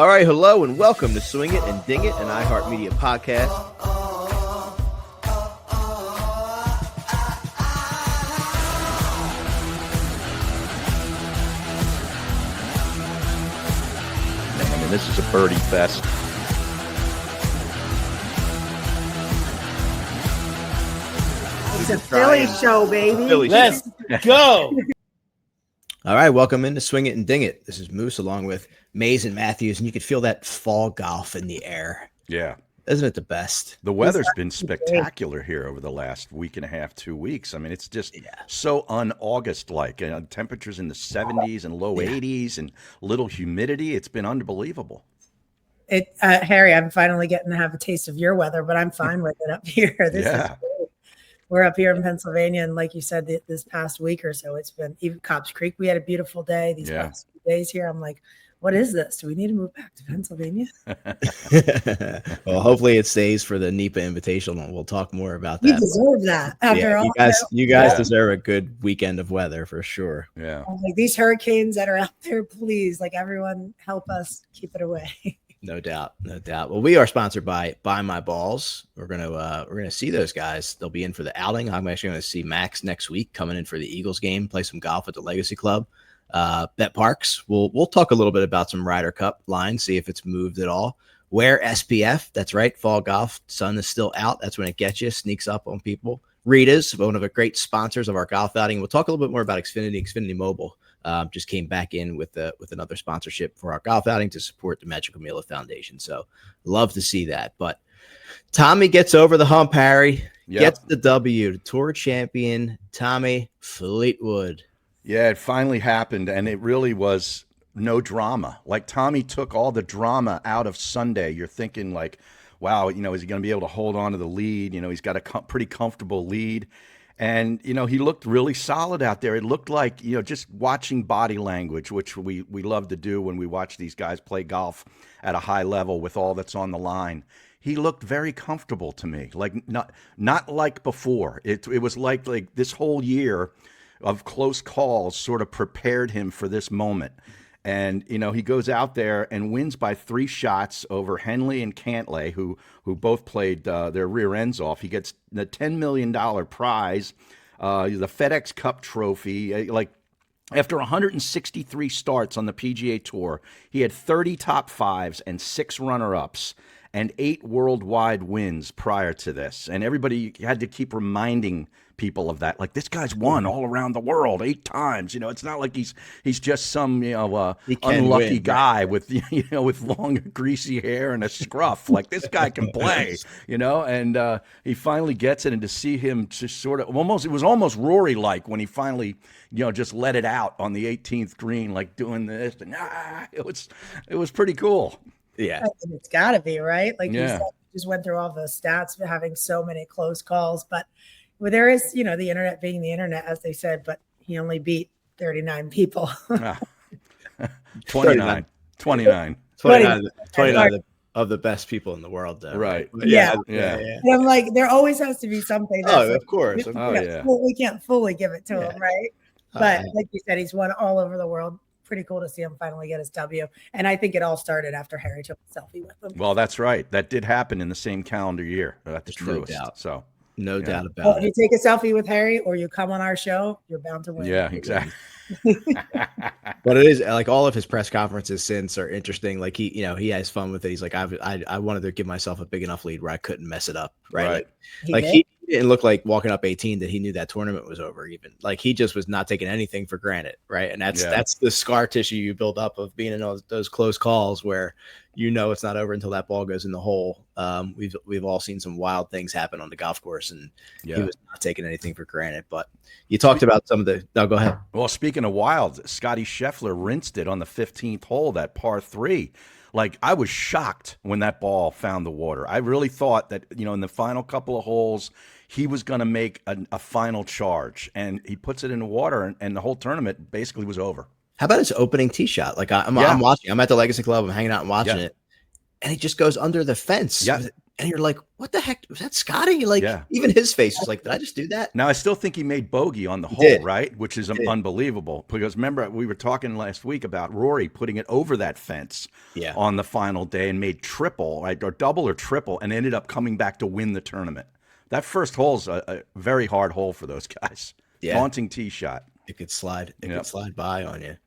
All right, hello and welcome to Swing It and Ding It, an iHeartMedia podcast. I mean, this is a birdie fest. It's a Philly show, baby. Let's go. All right, welcome into Swing It and Ding It. This is Moose along with Mays and Matthews, and you can feel that fall golf in the air. Yeah. Isn't it the best? The weather's been spectacular here over the last week and a half, 2 weeks. I mean, it's just so un-August-like. Temperatures in the 70s and low 80s and little humidity. It's been unbelievable. Harry, I'm finally getting to have a taste of your weather, but I'm fine with it up here. This is great. We're up here in Pennsylvania, and like you said, this past week or so, it's been even Cobb's Creek. We had a beautiful day. These past few days here, I'm like, what is this? Do we need to move back to Pennsylvania? Well, hopefully it stays for the NEPA Invitational. We'll talk more about that. You deserve that. After all, you guys deserve a good weekend of weather for sure. Yeah. Like these hurricanes that are out there, please, like everyone, help us keep it away. No doubt, no doubt. Well, we are sponsored by Buy My Balls. We're gonna see those guys. They'll be in for the outing. I'm actually going to see Max next week, coming in for the Eagles game, play some golf at the Legacy Club. Bet Parks. We'll talk a little bit about some Ryder Cup lines, see if it's moved at all. Wear SPF. That's right. Fall golf. Sun is still out. That's when it gets you. Sneaks up on people. Rita's, one of the great sponsors of our golf outing. We'll talk a little bit more about Xfinity Mobile. Just came back in with another sponsorship for our golf outing to support the Magical Mila Foundation. So love to see that. But Tommy gets over the hump, Harry. Gets the W. Tour champion, Tommy Fleetwood. Yeah, it finally happened, and it really was no drama. Like, Tommy took all the drama out of Sunday. You're thinking, like, wow, is he going to be able to hold on to the lead? He's got a pretty comfortable lead. And, he looked really solid out there. It looked like, just watching body language, which we love to do when we watch these guys play golf at a high level with all that's on the line. He looked very comfortable to me, like not like before. It was like this whole year of close calls sort of prepared him for this moment. And, he goes out there and wins by 3 shots over Henley and Cantlay, who both played their rear ends off. He gets the $10 million prize, the FedEx Cup trophy. After 163 starts on the PGA Tour, he had 30 top fives and 6 runner-ups and 8 worldwide wins prior to this. And everybody had to keep reminding people of that. Like, this guy's won all around the world 8 times. It's not like he's just some unlucky guy with with long greasy hair and a scruff. Like, this guy can play. And he finally gets it. And to see him just sort of it was almost Rory like when he finally just let it out on the 18th green, like doing this. And it was pretty cool. Yeah, it's got to be right. Like you said, just went through all the stats for having so many close calls, but. Well, there is, the internet being the internet, as they said, but he only beat 39 people. 29 of the best people in the world, though. Right. Yeah. And I'm like, there always has to be something. Of course. We can't fully give it to him, right? But like you said, he's won all over the world. Pretty cool to see him finally get his W. And I think it all started after Harry took a selfie with him. Well, that's right. That did happen in the same calendar year. That's true. No doubt. So. No doubt about it. If you take a selfie with Harry or you come on our show, you're bound to win. Yeah, exactly. But it is like all of his press conferences since are interesting. Like he has fun with it. He's like, I wanted to give myself a big enough lead where I couldn't mess it up. Right. He didn't look like walking up 18 that he knew that tournament was over. Even like he just was not taking anything for granted. Right. And that's the scar tissue you build up of being in those close calls where it's not over until that ball goes in the hole. We've all seen some wild things happen on the golf course, and he was not taking anything for granted. But you talked about some of the. No, go ahead. Well, speaking of wild, Scotty Scheffler rinsed it on the 15th hole, that par 3. Like, I was shocked when that ball found the water. I really thought that in the final couple of holes, he was going to make a final charge, and he puts it in the water, and the whole tournament basically was over. How about his opening tee shot? Like I'm watching. I'm at the Legacy Club. I'm hanging out and watching it, and he just goes under the fence. Yeah. And you're like, what the heck? Was that Scotty? Like, Yeah. even his face was like, did I just do that? Now, I still think he made bogey on the hole, did. right? Which is did. unbelievable. Because remember, we were talking last week about Rory putting it over that fence on the final day and made triple, right? Or double or triple, and ended up coming back to win the tournament. That first hole's a very hard hole for those guys. Yeah. Daunting tee shot. It could slide. It could slide by on you.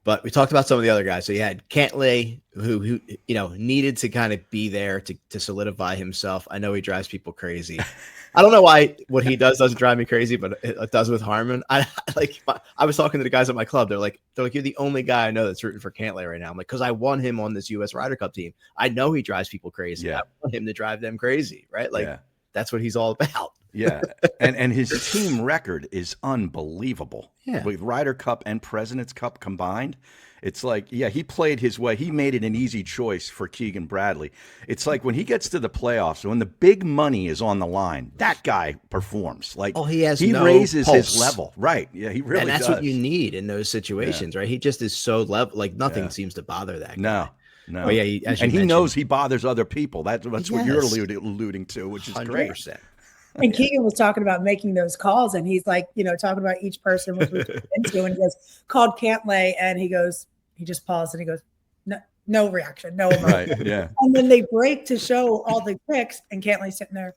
But we talked about some of the other guys. So you had Cantlay, who needed to kind of be there to solidify himself. I know he drives people crazy. I don't know why what he doesn't drive me crazy, but it does with Harmon. I was talking to the guys at my club. They're like, you're the only guy I know that's rooting for Cantlay right now. I'm like, because I won him on this US Ryder Cup team. I know he drives people crazy. Yeah. I want him to drive them crazy, right? Like that's what he's all about. Yeah. And his team record is unbelievable. Yeah. With Ryder Cup and President's Cup combined. It's like, he played his way. He made it an easy choice for Keegan Bradley. It's like when he gets to the playoffs, when the big money is on the line, that guy performs. Like, he raises pulse. his level. Right. Yeah, he really does. And that's what you need in those situations, right? He just is so level, like nothing seems to bother that guy. No. Oh, yeah, he knows he bothers other people. That's what you're alluding to, which is 100%. Great. And Keegan was talking about making those calls, and he's like, talking about each person which we get into, and he goes, called Cantlay, and he just paused and he goes, no reaction, no emotion. Right, yeah. And then they break to show all the pics, and Cantlay's sitting there,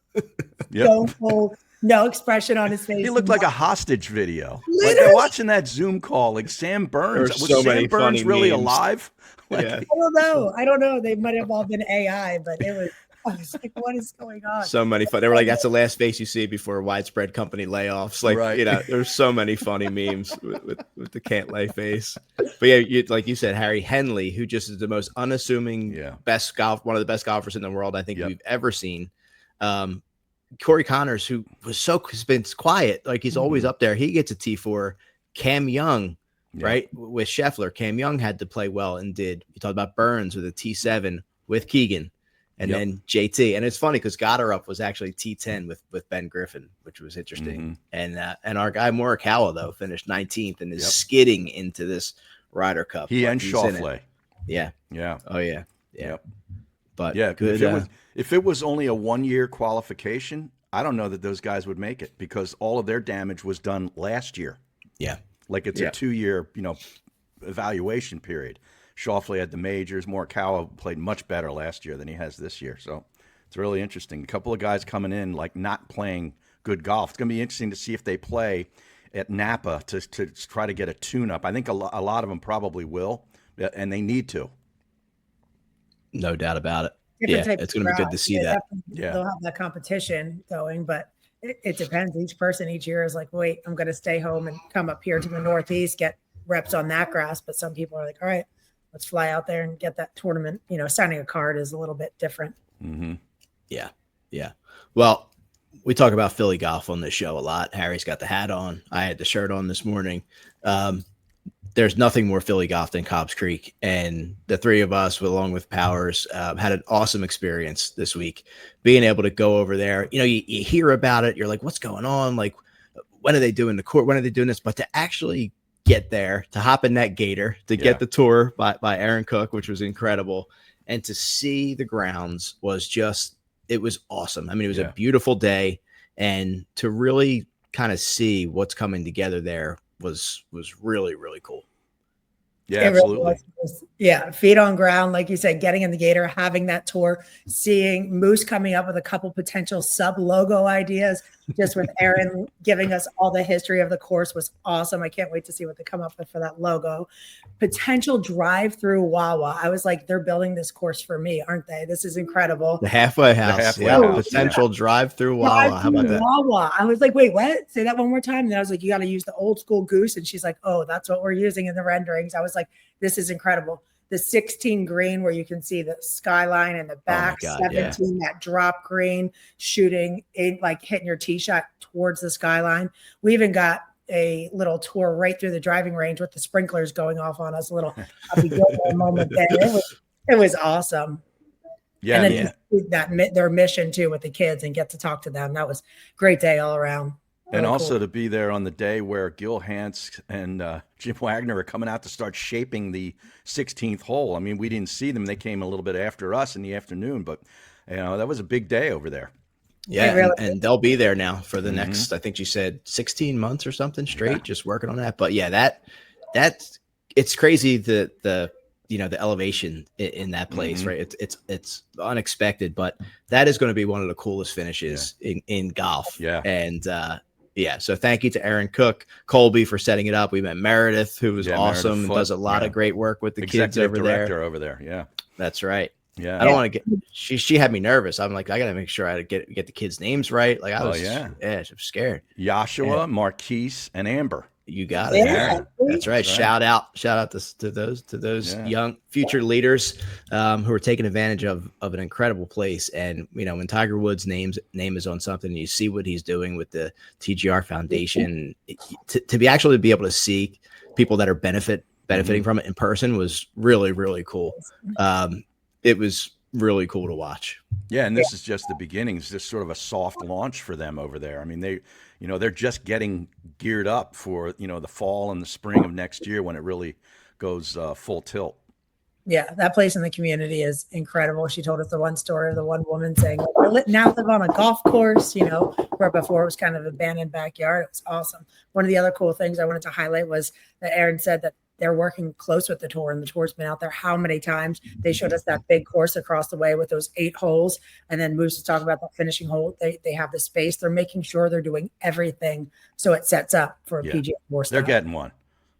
no expression on his face. He looked like a hostage video. Literally. Like they're watching that Zoom call, like Sam Burns. Was Sam Burns really alive? Like, I don't know. They might have all been AI, but I was like, what is going on? So many fun. They were like, that's the last face you see before widespread company layoffs. Like, there's so many funny memes with the Cantlay face. But yeah, like you said, Harry Henley, who just is the most unassuming, one of the best golfers in the world I think we've ever seen. Corey Connors, who has been quiet, like he's always up there. He gets a T4. Cam Young, right, with Scheffler. Cam Young had to play well and did. You talked about Burns with a T7 with Keegan. And then JT, and it's funny because Goddard was actually T10 with Ben Griffin, which was interesting. And our guy Morikawa though finished 19th and is skidding into this Ryder Cup. He and Schauffele. Yeah. Oh yeah. But good. If it was only a 1-year qualification, I don't know that those guys would make it because all of their damage was done last year. Yeah. Like it's a 2-year, evaluation period. Schauffele had the majors. Morikawa played much better last year than he has this year. So it's really interesting. A couple of guys coming in like not playing good golf. It's going to be interesting to see if they play at Napa to try to get a tune-up. I think a lot of them probably will, and they need to. No doubt about it. It's going to be good to see that. They'll have that competition going, but it depends. Each person each year is like, wait, I'm going to stay home and come up here to the Northeast, get reps on that grass. But some people are like, all right, let's fly out there and get that tournament. Signing a card is a little bit different. Mm-hmm. Yeah. Well, we talk about Philly golf on this show a lot. Harry's got the hat on. I had the shirt on this morning. There's nothing more Philly golf than Cobb's Creek. And the three of us, along with Powers, had an awesome experience this week. Being able to go over there, you hear about it. You're like, what's going on? Like, when are they doing the court? When are they doing this? But to actually get there, to hop in that gator, to get the tour by Aaron Cook, which was incredible, and to see the grounds it was awesome. I mean, it was a beautiful day, and to really kind of see what's coming together there was really, really cool. Yeah, absolutely. Yeah, feet on ground, like you said, getting in the gator, having that tour, seeing Moose coming up with a couple potential sub logo ideas, just with Aaron giving us all the history of the course was awesome. I can't wait to see what they come up with for that logo. Potential drive-through Wawa. I was like, they're building this course for me, aren't they? This is incredible. The halfway house. Potential drive-through Wawa. How about that? Wawa. I was like, wait, what? Say that one more time. And then I was like, you got to use the old school goose. And she's like, oh, that's what we're using in the renderings. I was like, this is incredible. The 16 green where you can see the skyline in the back, 17, that drop green shooting in, like hitting your tee shot towards the skyline. We even got a little tour right through the driving range with the sprinklers going off on us. A little moment there. It was awesome. Yeah, and then their mission too with the kids and get to talk to them. That was a great day all around. And also to be there on the day where Gil Hanse and Jim Wagner are coming out to start shaping the 16th hole. I mean, we didn't see them. They came a little bit after us in the afternoon, but That was a big day over there. Yeah, really and they'll be there now for the next, I think you said 16 months or something straight, just working on that. But yeah, that's it's crazy the elevation in that place, right? It's unexpected, but that is going to be one of the coolest finishes in golf. Yeah. And so thank you to Aaron Cook, Colby for setting it up. We met Meredith, who was awesome and does a lot of great work with the kids over there. Yeah. That's right. Yeah. I don't want to get she had me nervous. I'm like, I gotta make sure I get the kids' names right. Like I was I'm scared. Joshua, Marquise, and Amber. You got it. Yeah. That's right. Shout out to those young future leaders who are taking advantage of an incredible place. And when Tiger Woods' name is on something, and you see what he's doing with the TGR Foundation, to be able to see people that are benefiting from it in person was really, really cool. It was really cool to watch. Yeah, and this is just the beginning. It's just sort of a soft launch for them over there. I mean, they're just getting geared up for, the fall and the spring of next year when it really goes full tilt. Yeah, that place in the community is incredible. She told us the one story of the one woman saying, I now live on a golf course, where before it was kind of an abandoned backyard. It was awesome. One of the other cool things I wanted to highlight was that Aaron said that they're working close with the tour, and the tour's been out there how many times. They showed us that big course across the way with those 8 holes, and then Moose is talking about the finishing hole. They have the space. They're making sure they're doing everything so it sets up for a PGA Tour style. They're getting one.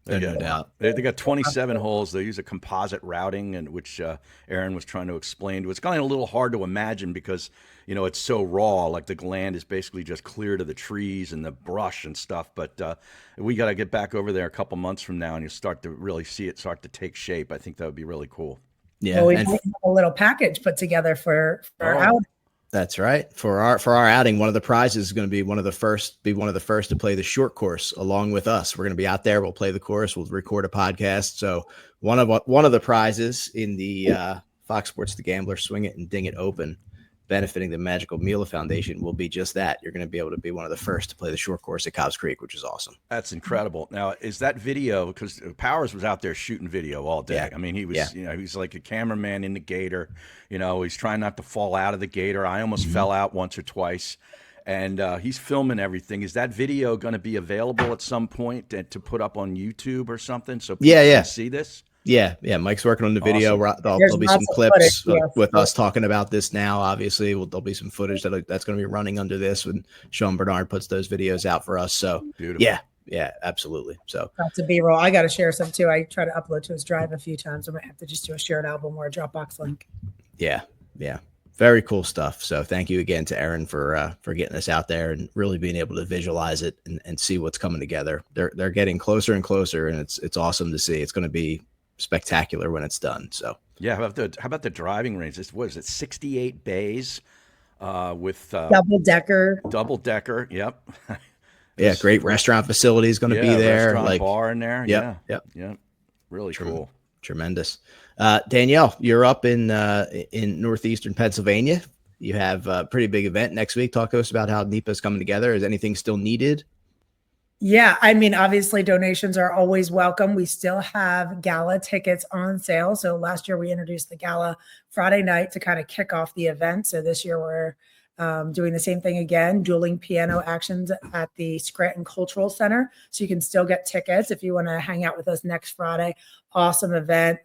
They got 27 holes. They use a composite routing, and which Aaron was trying to explain to us. It's kind of a little hard to imagine because it's so raw. Like the land is basically just clear to the trees and the brush and stuff. But we got to get back over there a couple months from now, and you'll start to really see it start to take shape. I think that would be really cool. Yeah, well, we have a little package put together for our outing. That's right. For our outing, one of the prizes is going to be one of the first to play the short course along with us. We're going to be out there. We'll play the course. We'll record a podcast. So one of the prizes in the Fox Sports The Gambler Swing It and Ding It Open, benefiting the Magical Mila Foundation, will be just that. You're going to be able to be one of the first to play the short course at Cobb's Creek, which is awesome. That's incredible. Now, is that video, because Powers was out there shooting video all day. I mean, he was, he's like a cameraman in the gator. He's trying not to fall out of the gator. I almost fell out once or twice. And he's filming everything. Is that video going to be available at some point to put up on YouTube or something so people can see this? Yeah. Mike's working on the video. There'll be some clips with us talking about this now. Obviously, there'll be some footage that's going to be running under this when Sean Bernard puts those videos out for us. So, beautiful. Yeah, absolutely. So that's a B-roll. I got to share some too. I try to upload to his Drive a few times. I might have to just do a shared album or a Dropbox link. Yeah. Very cool stuff. So thank you again to Aaron for getting us out there and really being able to visualize it and see what's coming together. They're getting closer and closer, and it's awesome to see. It's going to be spectacular when it's done. So how about the driving range? What is it? 68 bays with double decker. Yep. Yeah, great restaurant facility is going to be there. Like bar in there. Yep. Really cool. Tremendous. Danielle, you're up in northeastern Pennsylvania. You have a pretty big event next week. Talk to us about how NEPA is coming together. Is anything still needed? Yeah, I mean, obviously donations are always welcome. We still have gala tickets on sale. So last year we introduced the gala Friday night to kind of kick off the event. So this year we're doing the same thing again, dueling piano actions at the Scranton Cultural Center. So you can still get tickets if you want to hang out with us next Friday. Awesome event,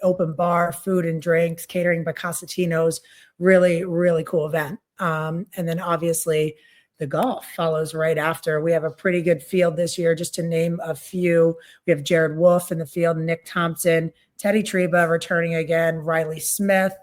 open bar, food and drinks, catering by Casatinos. Really, really cool event. And then obviously the golf follows right after. We have a pretty good field this year, just to name a few. We have Jared Wolf in the field, Nick Thompson, Teddy Treba returning again, Riley Smith,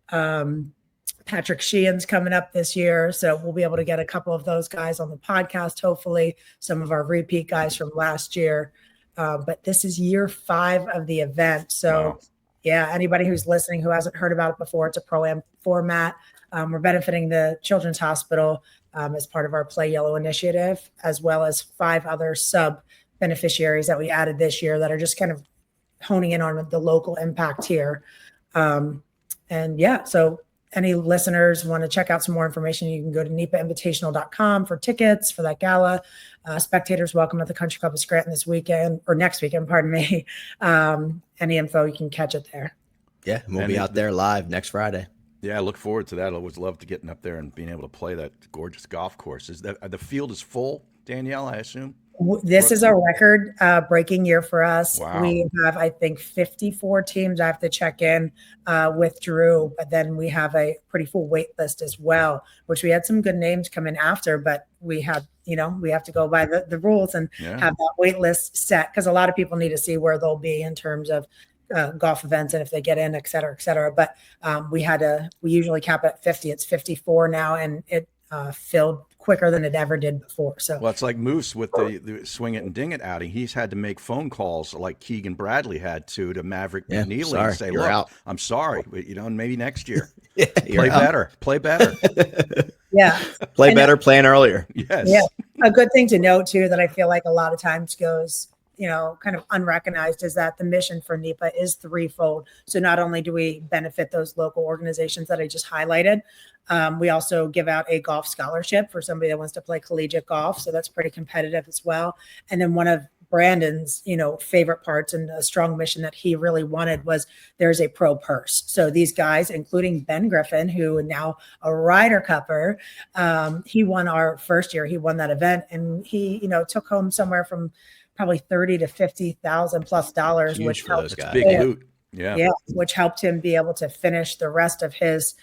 Patrick Sheehan's coming up this year. So we'll be able to get a couple of those guys on the podcast, hopefully, some of our repeat guys from last year. But this is year 5 of the event. So, yeah, anybody who's listening who hasn't heard about it before, it's a Pro-Am format. We're benefiting the Children's Hospital as part of our Play Yellow initiative, as well as 5 other sub-beneficiaries that we added this year that are just kind of honing in on the local impact here. So any listeners want to check out some more information, you can go to nepainvitational.com for tickets for that gala. Spectators welcome at the Country Club of Scranton this weekend, or next weekend, pardon me. Any info, you can catch it there. Yeah, we'll be out there live next Friday. Yeah, I look forward to that. I always love to getting up there and being able to play that gorgeous golf course. Is that the field is full, Danielle? I assume. This is a record breaking year for us. Wow. We have, I think, 54 teams. I have to check in with Drew, but then we have a pretty full wait list as well, which we had some good names come in after, but we have, we have to go by the rules and have that wait list set, because a lot of people need to see where they'll be in terms of golf events and if they get in, et cetera, et cetera. But we usually cap it at 50. It's 54 now, and it filled quicker than it ever did before. So, well, it's like Moose with the swing it and ding it outing. He's had to make phone calls like Keegan Bradley had to Maverick McNeely and say, "Look, out. I'm sorry, but maybe next year, play better, play better." Yeah, play better, plan earlier. Yes. Yeah, a good thing to note too that I feel like a lot of times goes, kind of unrecognized, is that the mission for NEPA is threefold. So not only do we benefit those local organizations that I just highlighted, we also give out a golf scholarship for somebody that wants to play collegiate golf. So that's pretty competitive as well. And then one of Brandon's, favorite parts and a strong mission that he really wanted was there's a pro purse. So these guys, including Ben Griffin, who now a Ryder Cupper, he won our first year. He won that event, and he, took home somewhere from probably $30,000 to $50,000+, which helped. Big loot. Yeah, which helped him be able to finish the rest of his,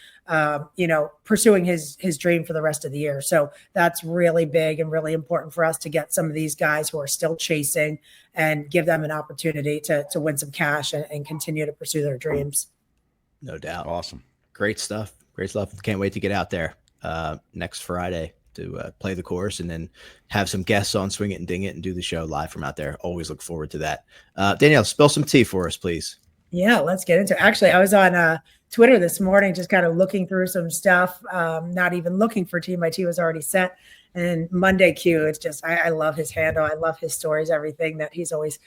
pursuing his dream for the rest of the year. So that's really big and really important for us to get some of these guys who are still chasing and give them an opportunity to win some cash and continue to pursue their dreams. No doubt. Awesome. Great stuff. Great stuff. Can't wait to get out there next Friday to play the course and then have some guests on Swing It and Ding It and do the show live from out there. Always look forward to that. Danielle, spill some tea for us, please. Yeah, let's get into it. Actually, I was on Twitter this morning, just kind of looking through some stuff, not even looking for tea. My tea was already set. And Monday Q, it's just, I love his handle. I love his stories, everything that he's always,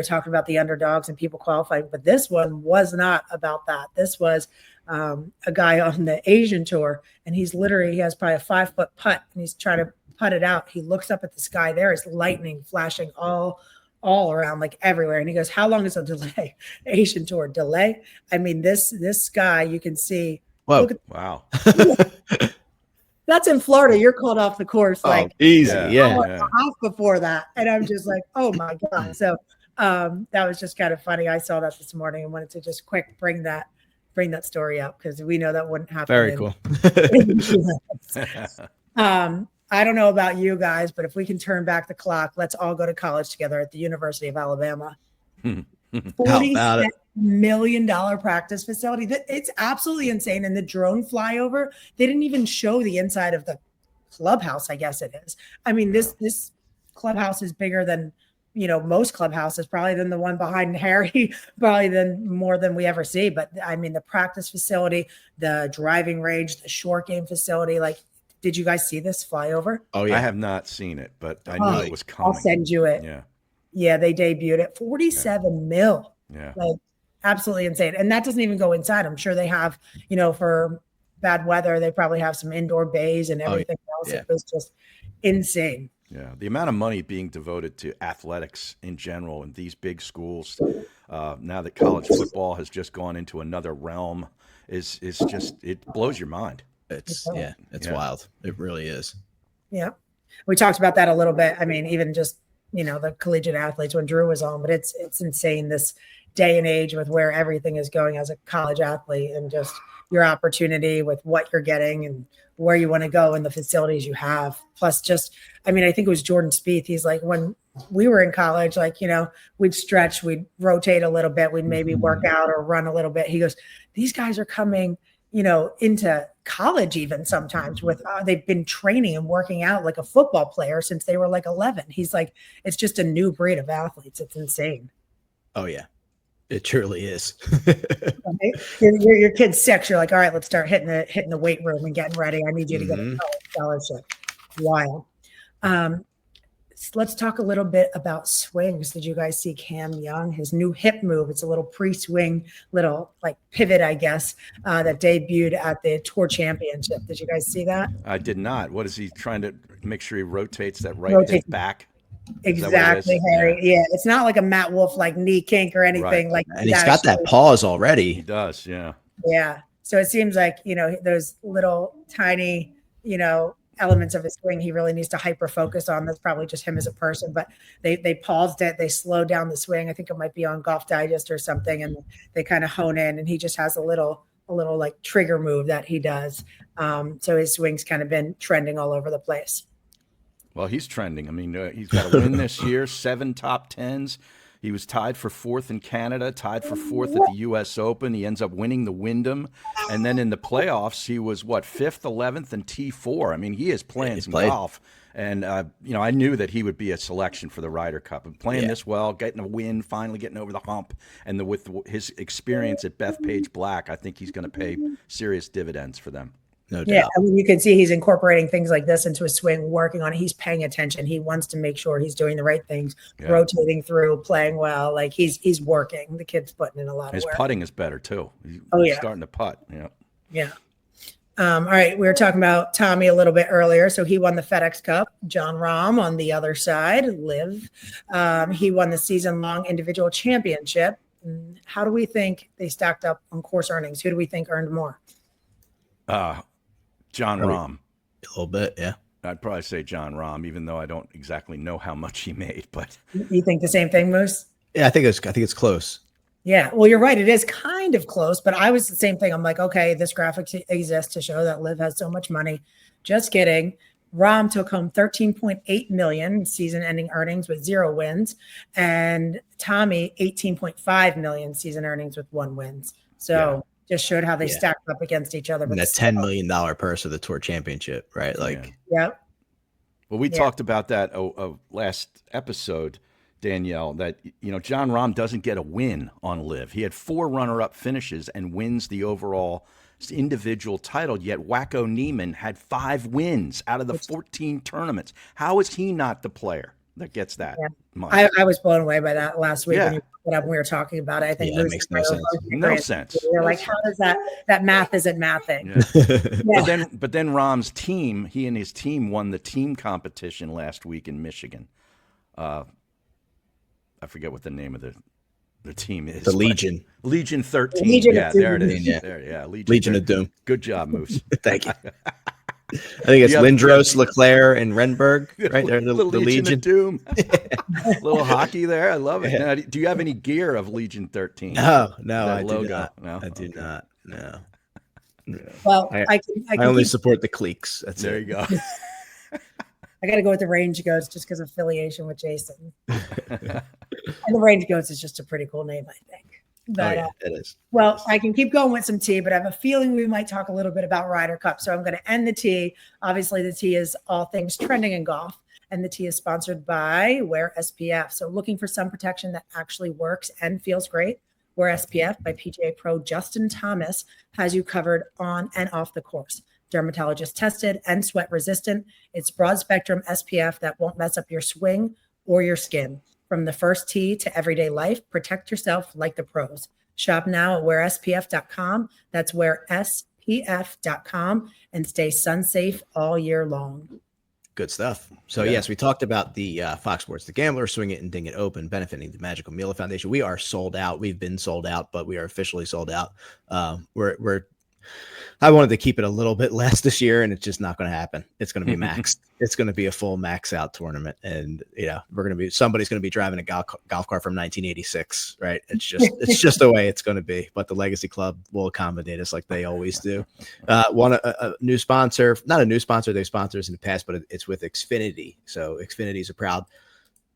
talking about the underdogs and people qualifying. But this one was not about that. This was a guy on the Asian tour, and he has probably a 5-foot putt, and he's trying to putt it out. He looks up at the sky. There is lightning flashing all around, like everywhere. And he goes, how long is a delay? Asian tour delay. I mean, this guy, you can see. Whoa. Wow. That's in Florida. You're called off the course. Like easy. Half before that. And I'm just like, oh my God. So that was just kind of funny. I saw that this morning and wanted to just quick bring that story up, because we know that wouldn't happen. Very cool. I don't know about you guys, but if we can turn back the clock, let's all go to college together at the University of Alabama. $47 million practice facility. It's absolutely insane. And the drone flyover, they didn't even show the inside of the clubhouse, I guess it is. I mean, this clubhouse is bigger than, most clubhouses, probably than the one behind Harry, probably more than we ever see. But I mean, the practice facility, the driving range, the short game facility, like, did you guys see this flyover? Oh, yeah. I have not seen it, but I knew it was coming. I'll send you it. Yeah, they debuted it. 47 mil. Yeah. Like, absolutely insane. And that doesn't even go inside. I'm sure they have, for bad weather, they probably have some indoor bays and everything else. Yeah. It was just insane. Yeah. The amount of money being devoted to athletics in general in these big schools, now that college football has just gone into another realm, is just, it blows your mind. It's wild. It really is. Yeah. We talked about that a little bit. I mean, even just, the collegiate athletes when Drew was on, but it's insane this day and age with where everything is going as a college athlete, and just your opportunity with what you're getting and where you want to go and the facilities you have. Plus just, I mean, I think it was Jordan Spieth. He's like, when we were in college, like, we'd stretch, we'd rotate a little bit, we'd maybe work out or run a little bit. He goes, these guys are coming into college even sometimes with they've been training and working out like a football player since they were like 11. He's like, it's just a new breed of athletes. It's insane. Oh yeah, it truly is. Right? Your kid's 6. You're like, all right, let's start hitting the weight room and getting ready. I need you to get a college scholarship. Wild. Let's talk a little bit about swings. Did you guys see Cam Young, his new hip move? It's a little pre-swing, little like pivot, I guess, that debuted at the Tour Championship. Did you guys see that? I did not. What is he trying to make sure he rotates that right hip back? Exactly, Harry. Yeah, it's not like a Matt Wolf like knee kink or anything like that. And he's got that pause already. He does, yeah. Yeah. So it seems like, those little tiny, elements of his swing he really needs to hyper focus on. That's probably just him as a person, but they paused it, they slowed down the swing. I think it might be on Golf Digest or something, and they kind of hone in, and he just has a little like trigger move that he does. So his swing's kind of been trending all over the place. Well, he's trending. I mean, he's got a win this year, 7 top 10s. He was tied for 4th in Canada, tied for 4th at the US Open. He ends up winning the Wyndham. And then in the playoffs, he was, 5th, 11th, and T4. I mean, he is playing some golf. And, I knew that he would be a selection for the Ryder Cup. And playing this well, getting a win, finally getting over the hump. And with his experience at Bethpage Black, I think he's going to pay serious dividends for them. No doubt. Yeah, I mean, you can see he's incorporating things like this into his swing, working on it. He's paying attention. He wants to make sure he's doing the right things, rotating through, playing well. Like he's working. The kid's putting in a lot of work. His putting is better too. He's starting to putt. Yeah. All right, we were talking about Tommy a little bit earlier. So he won the FedEx Cup. John Rahm on the other side, Liv. He won the season-long individual championship. How do we think they stacked up on course earnings? Who do we think earned more? John Rahm. A little bit, yeah. I'd probably say John Rahm, even though I don't exactly know how much he made. But you think the same thing, Moose? Yeah, I think it's close. Yeah, well, you're right. It is kind of close, but I was the same thing. I'm like, okay, this graphic exists to show that Liv has so much money. Just kidding. Rahm took home $13.8 million season-ending earnings with 0 wins, and Tommy $18.5 million season earnings with 1 win. So. Just showed how they stacked up against each other. And that $10 million purse of the Tour Championship, right? Like, Well, we talked about that last episode, Danielle, that, John Rahm doesn't get a win on Liv. He had 4 runner-up finishes and wins the overall individual title, yet Wacko Neiman had 5 wins out of the 14 tournaments. How is he not the player that gets that money? I was blown away by that last week when you put up when we were talking about it. I think it makes no sense. No sense. You're like, how does that math isn't mathing? But then Rahm's team, he and his team won the team competition last week in Michigan. I forget what the name of the team is. The Legion. Legion 13. Legion there it is. Yeah. Legion of Doom. Good job, Moose. Thank you. I think it's Lindros, Leclerc, and Renberg, right? They're the Legion of Doom. Little hockey there. I love it. Now, do you have any gear of Legion 13? No, I logo? do not. No? I do not. No. Well, I only support the cliques. That's there it. You go. I got to go with the Range Goats just because of affiliation with Jason. And the Range Goats is just a pretty cool name, I think. But, it is. Well, I can keep going with some tea, but I have a feeling we might talk a little bit about Ryder Cup. So I'm going to end the tea. Obviously, the tea is all things trending in golf, and the tea is sponsored by Wear SPF. So looking for sun protection that actually works and feels great? Wear SPF by PGA Pro Justin Thomas has you covered on and off the course. Dermatologist tested and sweat resistant. It's broad spectrum SPF that won't mess up your swing or your skin. From the first tee to everyday life, protect yourself like the pros. Shop now at wearspf.com. That's wearspf.com, and stay sun safe all year long. Good stuff. So, yes, we talked about the Fox Sports The Gambler, Swing It and Ding It Open, benefiting the Magical Mila Foundation. We are sold out. We've been sold out, but we are officially sold out. I wanted to keep it a little bit less this year, and it's just not going to happen. It's going to be maxed. It's going to be a full max out tournament, and somebody's going to be driving a golf cart from 1986, right? It's just the way it's going to be. But the Legacy Club will accommodate us like they always do. A new sponsor, not a new sponsor. They've sponsored us in the past, but it's with Xfinity. So Xfinity is a proud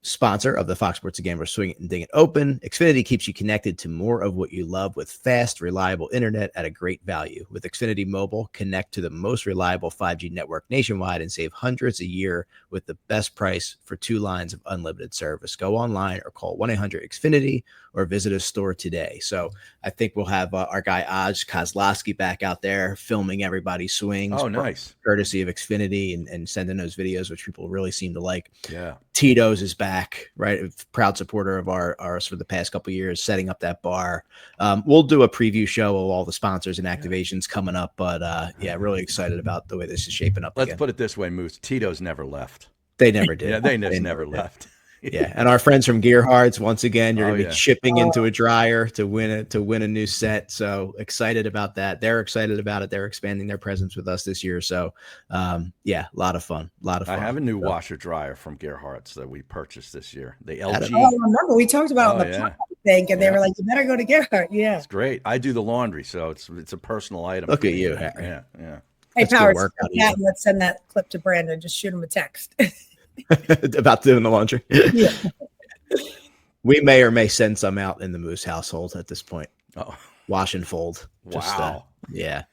sponsor of the Fox Sports The Gambler, Swing It and Ding It Open. Xfinity keeps you connected to more of what you love with fast, reliable internet at a great value. With Xfinity Mobile, connect to the most reliable 5G network nationwide and save hundreds a year with the best price for 2 lines of unlimited service. Go online or call 1-800-XFINITY or visit a store today. So I think we'll have our guy Aj Kozlowski back out there filming everybody's swings. Oh, nice. Courtesy of Xfinity and sending those videos, which people really seem to like. Yeah. Tito's is back, right? A proud supporter of ours for the past couple of years, setting up that bar. We'll do a preview show of all the sponsors and activations coming up, but really excited about the way this is shaping up. Let's put it this way, Moose. Tito's never left. They never did. Yeah, they never left. Yeah, and our friends from Gearhards, once again, you're gonna be shipping into Oh. a dryer to win a new set. So excited about that. They're excited about it. They're expanding their presence with us this year. So yeah, a lot of fun. I have a new washer dryer from Gearhards that we purchased this year. The LG. Oh, I remember we talked about it on the podcast, I think, and they were like, "You better go to Gerhardt." Yeah, it's great. I do the laundry, so it's a personal item. Look at you, Harry. Yeah, yeah. Hey, Powers, let's send that clip to Brandon. Just shoot him a text. About doing the laundry. Yeah. We may or may send some out in the Moose household at this point. Oh, wash and fold. Wow. Yeah,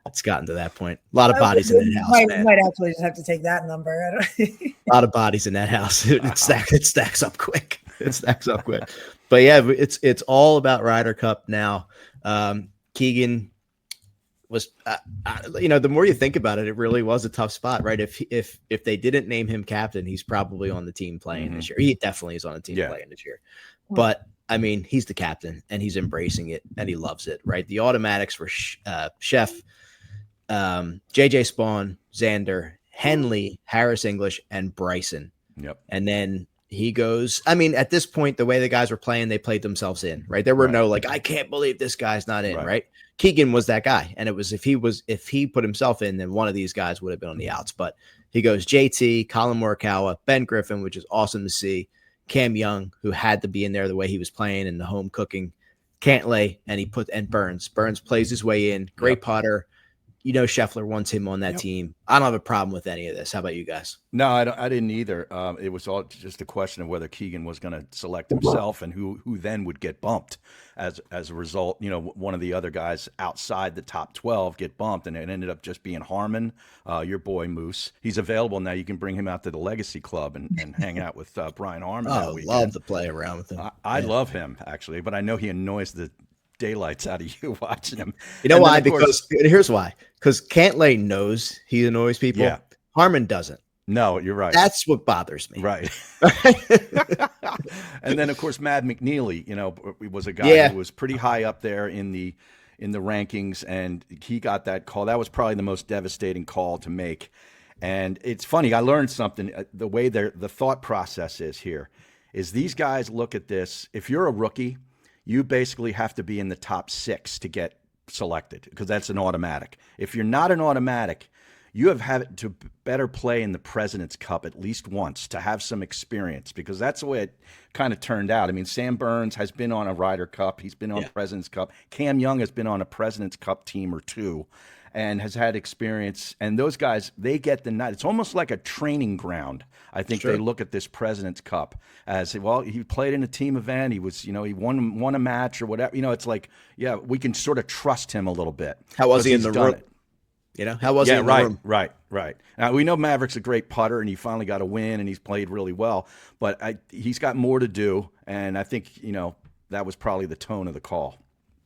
it's gotten to that point. A lot of bodies in that house. Might actually just have to take that number. A lot of bodies in that house. It stacks up quick. It stacks up quick. But yeah, it's all about Ryder Cup now. Keegan was, the more you think about it, it really was a tough spot, right? If they didn't name him captain, he's probably on the team playing this year. He definitely is on the team playing this year. But I mean, he's the captain and he's embracing it and he loves it, right? The automatics for Chef, JJ Spawn, Xander, Henley, Harris English, and Bryson. Yep. And then he goes, I mean, at this point, the way the guys were playing, they played themselves in, right? There were no like, I can't believe this guy's not in, right? Keegan was that guy. And it was, if he put himself in, then one of these guys would have been on the outs. But he goes JT, Colin Morikawa, Ben Griffin, which is awesome to see. Cam Young, who had to be in there the way he was playing and the home cooking, Cantlay, and Burns. Burns plays his way in. Great putter. Scheffler wants him on that team. I don't have a problem with any of this. How about you guys? No, I didn't either. It was all just a question of whether Keegan was going to select himself and who then would get bumped as a result. One of the other guys outside the top 12 get bumped, and it ended up just being Harmon, your boy Moose. He's available now. You can bring him out to the Legacy Club and hang out with Brian Harmon. I love to play around with him. I love him, actually, but I know he annoys the daylights out of you watching him. You know why? Because here's why. Because Cantlay knows he annoys people. Yeah. Harmon doesn't. No, you're right. That's what bothers me. Right. And then, of course, Mad McNeely, was a guy who was pretty high up there in the rankings, and he got that call. That was probably the most devastating call to make. And it's funny. I learned something. The way the thought process is here is these guys look at this. If you're a rookie, you basically have to be in the top 6 to get selected because that's an automatic. If you're not an automatic, you have had to better play in the President's Cup at least once to have some experience, because that's the way it kind of turned out. I mean, Sam Burns has been on a Ryder Cup. He's been on President's Cup. Cam Young has been on a President's Cup team or two and has had experience. And those guys, they get the night. It's almost like a training ground. I think they look at this President's Cup as, well, he played in a team event. He was, he won a match or whatever. It's like, we can sort of trust him a little bit. How was he in the room? How was he in the room? Right. Now, we know Maverick's a great putter, and he finally got a win, and he's played really well. But he's got more to do, and I think, that was probably the tone of the call.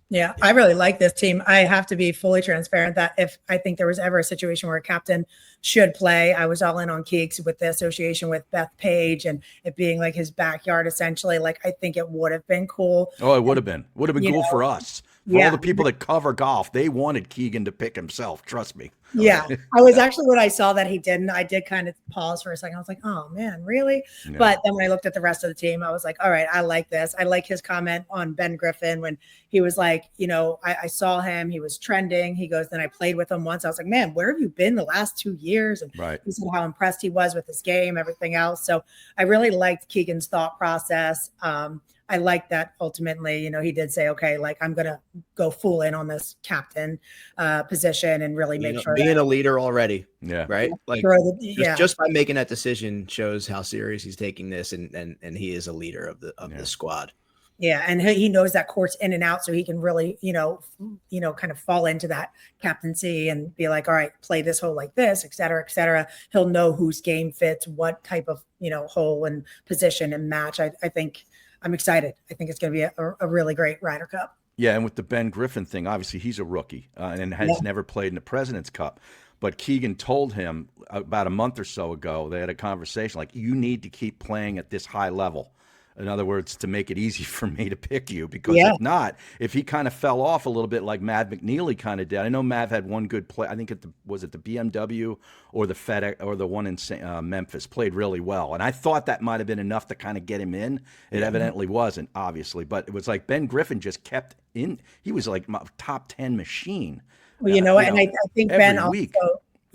Yeah, I really like this team. I have to be fully transparent that if I think there was ever a situation where a captain should play, I was all in on Keeks with the association with Beth Page and it being like his backyard, essentially. Like, I think it would have been cool. Oh, it would have been. Would have been cool for us. For all the people that cover golf, they wanted Keegan to pick himself. Trust me. Yeah, I was actually, when I saw that he didn't, I did kind of pause for a second. I was like, oh man, really? Yeah. But then when I looked at the rest of the team, I was like, all right, I like this. I like his comment on Ben Griffin when he was like, I saw him, he was trending. He goes, then I played with him once. I was like, man, where have you been the last 2 years? And he said how impressed he was with his game, everything else. So I really liked Keegan's thought process. I like that ultimately, he did say, okay, like I'm going to go full in on this captain position and really make sure being a leader already. Yeah. Right. Like just by making that decision shows how serious he's taking this. And he is a leader of the squad. Yeah. And he knows that course in and out. So he can really, kind of fall into that captaincy and be like, all right, play this hole like this, et cetera, et cetera. He'll know whose game fits, what type of, hole and position and match. I think I'm excited. I think it's going to be a really great Ryder Cup. Yeah, and with the Ben Griffin thing, obviously he's a rookie and has never played in the President's Cup. But Keegan told him about a month or so ago, they had a conversation, like, you need to keep playing at this high level. In other words, to make it easy for me to pick you, because if not, if he kind of fell off a little bit like Mav McNeely kind of did. I know Mav had one good play. I think was it the BMW or the FedEx or the one in Memphis, played really well. And I thought that might have been enough to kind of get him in. It evidently wasn't, obviously. But it was like Ben Griffin just kept in. He was like my top 10 machine. Well, and I think Ben also week.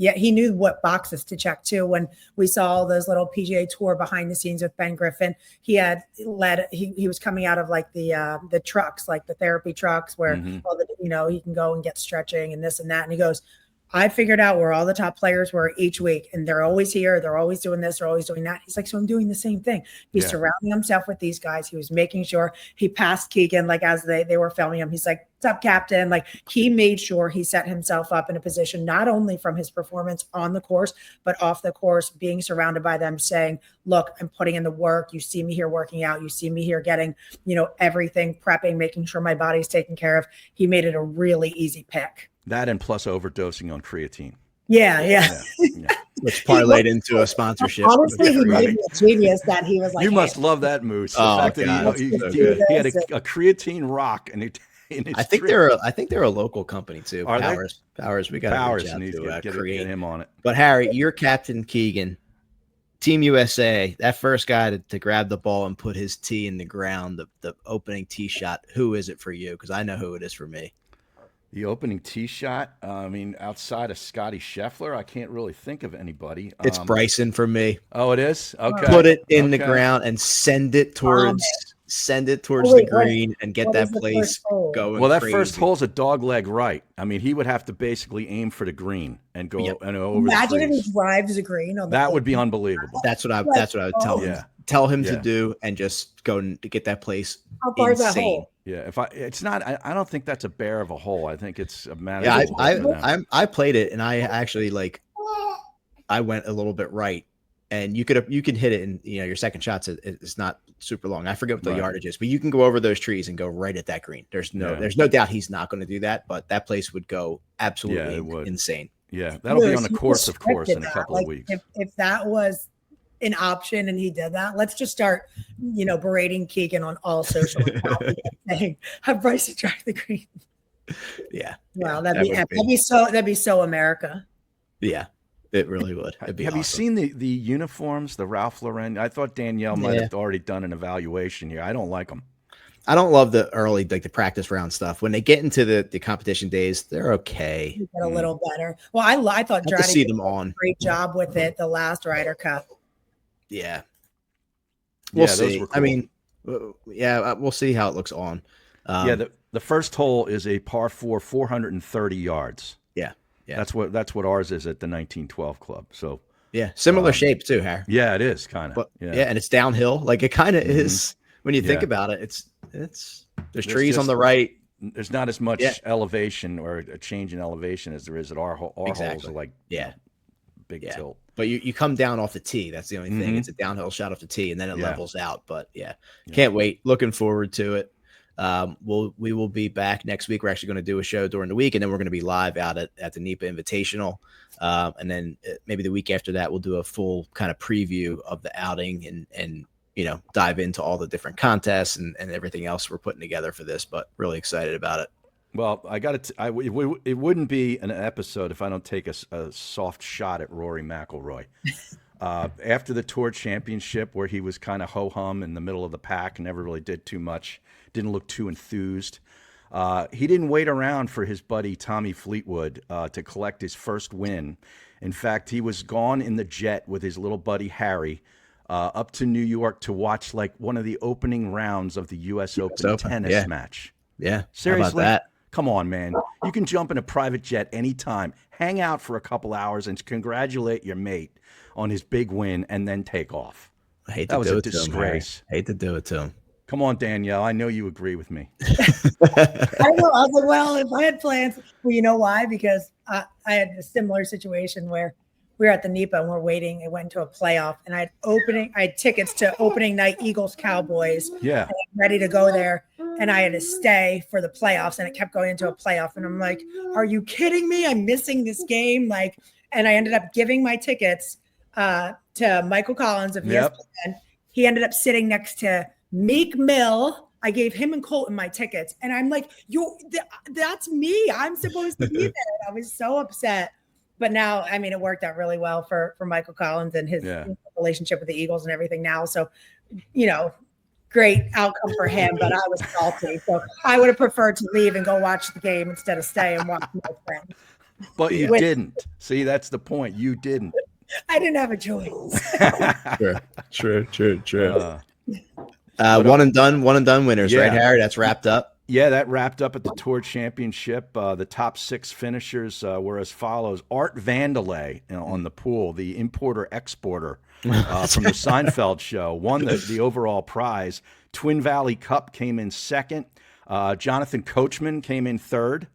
Yeah, he knew what boxes to check too. When we saw all those little PGA Tour behind the scenes with Ben Griffin, he had led. He was coming out of like the trucks, like the therapy trucks, where all the he can go and get stretching and this and that. And he goes, I figured out where all the top players were each week, and they're always here. They're always doing this. They're always doing that. He's like, so I'm doing the same thing. He's surrounding himself with these guys. He was making sure he passed Keegan, like as they were filming him. He's like, what's up, Captain? Like he made sure he set himself up in a position, not only from his performance on the course, but off the course, being surrounded by them saying, look, I'm putting in the work. You see me here working out. You see me here getting, everything, prepping, making sure my body's taken care of. He made it a really easy pick. That and plus overdosing on creatine. Yeah. Which parlayed into a sponsorship. Honestly, he made me a genius that he was like, you must love that, Moose. The fact that he had a creatine rock, and I think they're a local company too. Are Powers. they? Powers. We got Powers to needs to get him on it. But Harry, you're Captain Keegan, Team USA. That first guy to grab the ball and put his tee in the ground, the opening tee shot. Who is it for you? Because I know who it is for me. The opening tee shot, outside of Scotty Scheffler, I can't really think of anybody. It's Bryson for me. Oh, it is? Okay. Put it in the ground and send it towards the green and get that place going. Well, that crazy. first hole's a dog leg right. I mean, he would have to basically aim for the green and go and over. Imagine if he drives the green. That would be unbelievable. That's what I would tell him. Tell him to do, and just go and get that place. How far is that hole? Yeah, I don't think that's a bear of a hole. I think it's a matter. Yeah, I played it, and I actually I went a little bit right, and you can hit it, and your second shot's it's not super long. I forget what the yardage is, but you can go over those trees and go right at that green. There's no doubt he's not going to do that, but that place would go absolutely insane. Yeah, that'll be on the course, of course, in a couple of weeks. If that was an option and he did that, let's just start berating Keegan on all social media saying have Bryson drive the green. That'd be so America. It really would. Have you seen the uniforms, the Ralph Lauren? I thought Danielle might have already done an evaluation here. I don't like them. I don't love the early, the practice round stuff. When they get into the competition days, they're okay. You get a little better. Well, I thought Draddy see them on. Great job with it the last Ryder Cup. Yeah. We'll see. Cool. I mean, we'll see how it looks on. The first hole is a par 4, 430 yards. Yeah. That's what ours is at the 1912 club. So similar shape too, Harry. Yeah, it is kind of. And it's downhill. Like it kind of is when you think about it. There's trees on the right. There's not as much elevation or a change in elevation as there is at our holes are like big tilt. But you come down off the tee. That's the only thing. It's a downhill shot off the tee, and then it levels out. But can't wait. Looking forward to it. We will be back next week. We're actually going to do a show during the week, and then we're going to be live out at the NEPA Invitational. And then maybe the week after that, we'll do a full kind of preview of the outing and dive into all the different contests and everything else we're putting together for this. But really excited about it. Well, I got it. It wouldn't be an episode if I don't take a soft shot at Rory McIlroy. After the Tour Championship, where he was kind of ho-hum in the middle of the pack, never really did too much, didn't look too enthused. He didn't wait around for his buddy Tommy Fleetwood to collect his first win. In fact, he was gone in the jet with his little buddy Harry up to New York to watch one of the opening rounds of the US Open tennis match. Yeah, seriously. How about that? Come on, man. You can jump in a private jet anytime, hang out for a couple hours, and congratulate your mate on his big win, and then take off. I hate to do it to him. That was a disgrace. Hate to do it to him. Come on, Danielle. I know you agree with me. I know. I was like, well, if I had plans, well, you know why? Because I had a similar situation where we were at the NEPA and we're waiting. It went to a playoff, and I had tickets to opening night Eagles Cowboys. Yeah, and I'm ready to go there, and I had to stay for the playoffs, and it kept going into a playoff, and I'm like, "Are you kidding me? I'm missing this game!" And I ended up giving my tickets to Michael Collins of ESPN. He ended up sitting next to Meek Mill. I gave him and Colton my tickets, and I'm like, that's me. I'm supposed to be there. I was so upset. But now, I mean, it worked out really well for Michael Collins and his relationship with the Eagles and everything now. So, great outcome for him, but I was salty. So I would have preferred to leave and go watch the game instead of stay and watch my friend. But you didn't. See, that's the point. You didn't. I didn't have a choice. True. One and done winners, right, Harry? That's wrapped up. Yeah, that wrapped up at the Tour Championship. The top 6 finishers were as follows. Art Vandelay on the pool, the importer-exporter from the Seinfeld show, won the overall prize. Twin Valley Cup came in second. Jonathan Coachman came in third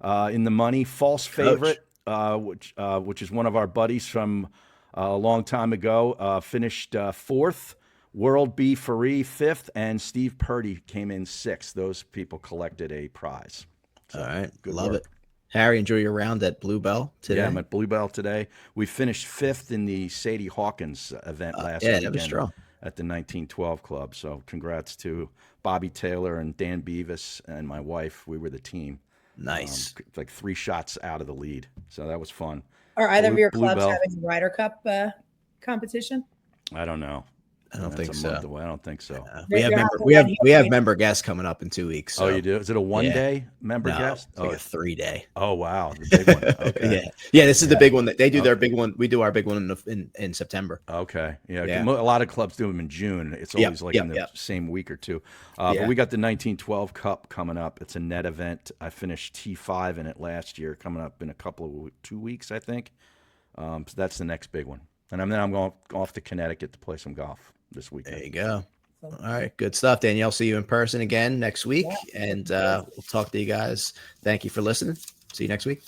in the money. False Favorite, which is one of our buddies from a long time ago, finished fourth. World B. Faree, 5th, and Steve Purdy came in 6th. Those people collected a prize. So, all right. Love it. Harry, enjoy your round at Bluebell today. Yeah, I'm at Bluebell today. We finished 5th in the Sadie Hawkins event last weekend that was strong. At the 1912 Club. So congrats to Bobby Taylor and Dan Beavis and my wife. We were the team. Nice. Like 3 shots out of the lead. So that was fun. Are either of your clubs having a Ryder Cup competition? I don't know. I don't think so. I don't think so. We have member guests coming up in 2 weeks. So. Oh, you do? Is it a 1-day member guest? It's like a 3-day. Oh, wow, the big one. Okay. Yeah. This is the big one that they do. Their big one. We do our big one in September. Okay. Yeah. A lot of clubs do them in June. It's always in the same week or two. But we got the 1912 Cup coming up. It's a net event. I finished T5 in it last year. Coming up in 2 weeks, I think. So that's the next big one. And then I'm going off to Connecticut to play some golf this weekend. There you go. All right. Good stuff, Danielle. See you in person again next week. And we'll talk to you guys. Thank you for listening. See you next week.